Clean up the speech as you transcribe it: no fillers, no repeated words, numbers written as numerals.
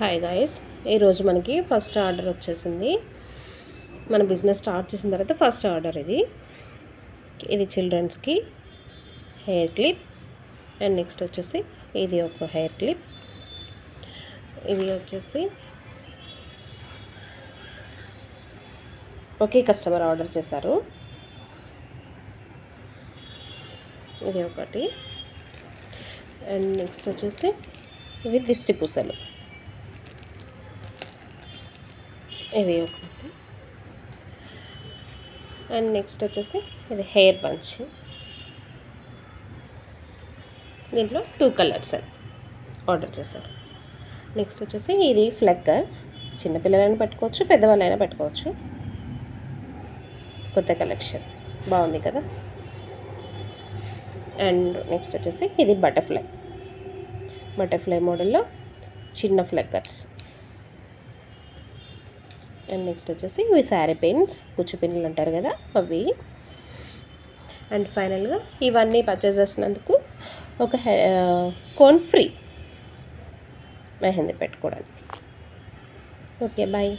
Hi guys, ఈరోజు మనకి first order వచ్చేసింది. మన బిజినెస్ స్టార్ట్ చేసిన తర్వాత ఫస్ట్ ఆర్డర్ ఇది చిల్డ్రన్స్కి హెయిర్ క్లిప్. అండ్ నెక్స్ట్ వచ్చేసి ఇది ఒక హెయిర్ క్లిప్. ఇవి వచ్చేసి ఒకే కస్టమర్ ఆర్డర్ చేశారు. ఇది ఒకటి. అండ్ నెక్స్ట్ వచ్చేసి ఇవి దిష్టి పూసలు. ఇవి ఒకటి. అండ్ నెక్స్ట్ వచ్చేసి ఇది హెయిర్ బంచ్. దీంట్లో 2 కలర్స్ ఆర్డర్ చేశారు. నెక్స్ట్ వచ్చేసి ఇది ఫ్లక్కర్. చిన్నపిల్లలైనా పెట్టుకోవచ్చు, పెద్దవాళ్ళైనా పెట్టుకోవచ్చు. కొత్త కలెక్షన్ బాగుంది కదా. అండ్ నెక్స్ట్ వచ్చేసి ఇది బటర్ఫ్లై మోడల్లో చిన్న ఫ్లక్కర్స్. అండ్ నెక్స్ట్ వచ్చేసి ఇవి శారీ పిన్స్, కుచ్చు పిన్నులు అంటారు కదా అవి. అండ్ ఫైనల్గా ఇవన్నీ పర్చేస్ చేసినందుకు ఒక కోన్ ఫ్రీ మెహందీ పెట్టుకోవడానికి. Okay, bye.